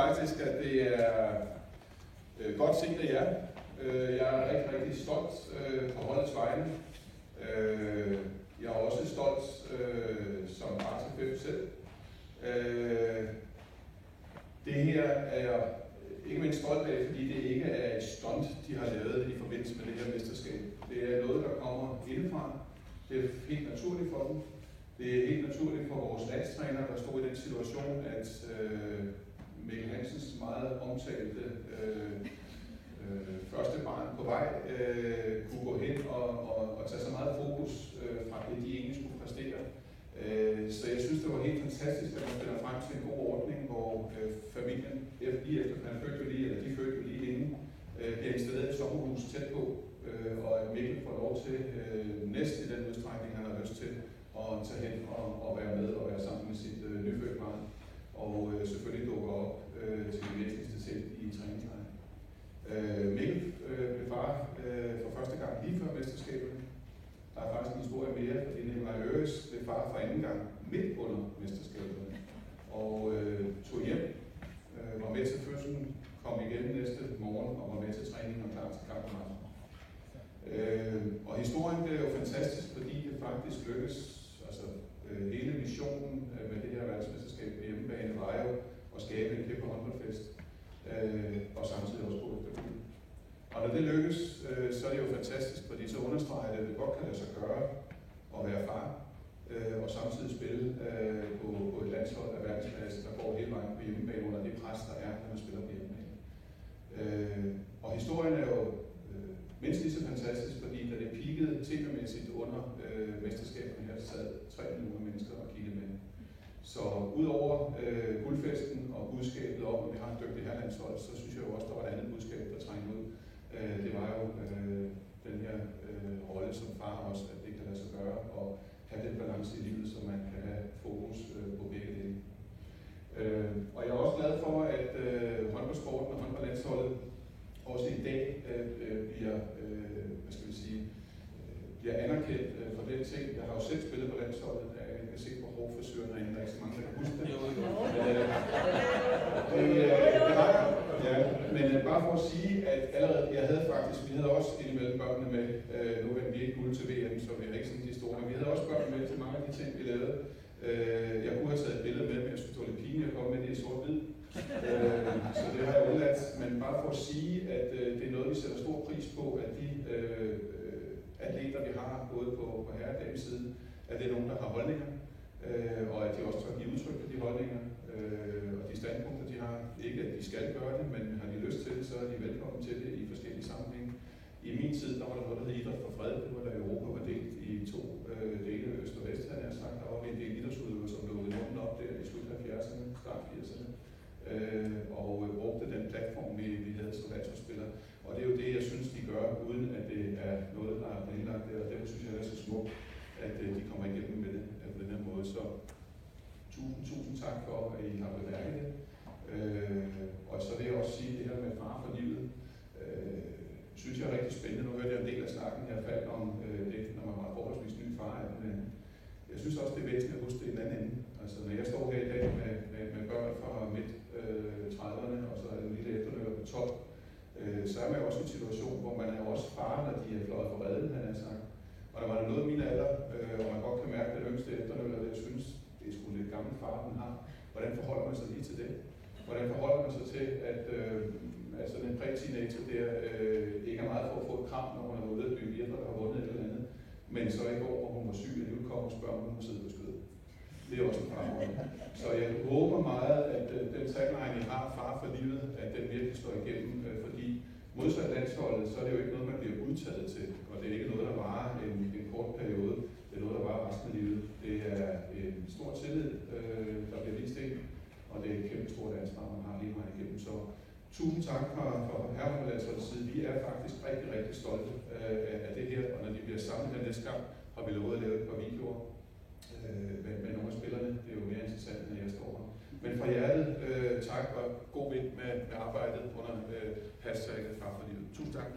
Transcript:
faktisk, at det er godt set af jer. Jeg er rigtig, rigtig stolt på holdets vegne. Jeg er også stolt som Arse selv. Det her er jeg ikke mindst stolt af, fordi det ikke er et stunt, de har lavet i forbindelse med det her mesterskab. Det er noget, der kommer indefra. Det er helt naturligt for dem. Det er helt naturligt for vores landstræner, der stod i den situation, at Mikkel Hansens meget omtalte første barn på vej kunne gå hen og tage så meget fokus fra det, de egentlig skulle præstere. Så jeg synes, det var helt fantastisk, at man finder frem til en god ordning, hvor familien, lige efter man fødte jo lige, eller de fødte jo lige inden, bliver installeret et sommerhus tæt på, og at Mikkel får lov til næsten i den udstrækning, han har lyst til, at tage hen og være med og være sammen med sit nyfødte barn, og selvfølgelig dukker op til det væsentligste selv i træningslejren. Mikkel blev far for første gang lige før mesterskaberne. Der er faktisk en historie mere, fordi Nikolaj Øres blev far for anden gang midt under mesterskaberne, og tog hjem, var med til fødslen, kom igen næste morgen og var med til træning og klar til kampen. Og historien blev jo fantastisk, fordi det faktisk lykkedes. Altså hele missionen med det her verdensmesterskab på hjemmebane var jo at skabe en kæmpe håndboldfest, og samtidig også gå efter byen. Og når det lykkes, så er det jo fantastisk, fordi så understreger det, at det godt kan lade sig gøre at være far, og samtidig spille på et landshold af verdensklasse, der går hele vejen på hjemmebane under det pres, der er, når man spiller på hjemmebane. Og historien er jo mindst lige så fantastisk, fordi da det peakede tv-mæssigt under mesterskaberne her, sad 3 millioner mennesker og kiggede med. Så udover guldfesten og budskabet om, at vi har et dygtigt herlandshold, så synes jeg jo også, der var et andet budskab, der trængte ud. Det var jo den her rolle som far også, at det kan lade sig gøre, og have den balance i livet, så man kan have fokus på begge dele. Og jeg er også glad for, at håndboldsporten og håndboldlandsholdet også i dag bliver anerkendt for den ting. Jeg har jo selv spillet på landsholdet. Jeg kan se på hårfrisøren herinde, der er ikke så mange, der kan huske det. Men bare for at sige, at allerede, vi havde også indimellem børnene med, nu vandt vi ikke guld til VM, så vi har ikke sådan de store, men vi havde også børnene med til mange af de ting, vi lavede. Jeg kunne have taget et billede med, men jeg synes, det var lidt pinligt at komme med det i sort-hvid. Så det har jeg udladt, men bare for at sige, at det er noget, vi sætter stor pris på, at de atleter, vi har, både på herre- og damesiden, at det er nogen, der har holdninger, og at de også tør give udtryk for de holdninger, og de standpunkter, de har. Ikke at de skal gøre det, men har de lyst til det, så er de velkommen til det i forskellige sammenhænge. I min tid, der var der noget, der hed Idræt for Fred. Det var da Europa var delt i 2 dele, øst og vest, havde jeg sagt. Der var en del idrætsudøvere, som blev rundt op der i slut 70'erne, start 80'erne, og brugte den platform, vi havde som landsholdsspillere. Og det er jo det, jeg synes, de gør, uden at det er noget, der er indlagt der. Og derfor synes jeg, det er så smukt, at de kommer igennem med det på den her måde. Så tusind tak for, at I har bemærket det. Og så vil jeg også sige, at det her med far for livet, synes jeg er rigtig spændende. Nu hørte jeg en del af snakken her faldt om det, når man var forholdsvis ny far. Men jeg synes også, det er væsentligt at huske det i en anden ende. Altså, når jeg står her i dag med børn fra midt 30'erne, og så er det en lille efterløber på 12, så er man jo også i en situation, hvor man er også far, når de er fløjet for redden, han har sagt. Og der var noget af min alder, og man godt kan mærke, at det yngste efterløber, jeg synes, det er sgu lidt gammel far, den har. Hvordan forholder man sig lige til det? Hvordan forholder man sig til, at sådan en præ-teenager der ikke er meget for at få et kram, når hun er ude at dybe hjælper, der har vundet et eller andet, men så i går, hvor hun var syg, og nu kommer og spørger, om hun må sidde på skødet. Det er også en farmål. Så jeg håber meget, at den tagline, I har, far for livet, at den virkelig står igennem, fordi modsat landsholdet, så er det jo ikke noget, man bliver udtaget til, og det er ikke noget, der varer en kort periode. Det er noget, der varer resten af livet. Det er en stor tillid, der bliver vist ind, og det er et kæmpe stort ansvar, man har hele vejen igennem. Så tusind tak fra herrelandsholdets side. Vi er faktisk rigtig, rigtig stolte af det her, og når de bliver samlet her næste gang, har vi lovet at lave et par videoer med nogle af spillerne. Det er jo mere interessant, end jeg står her. Men fra hjertet, tak og god vind med arbejdet under hashtagget Far for livet. Tusind tak.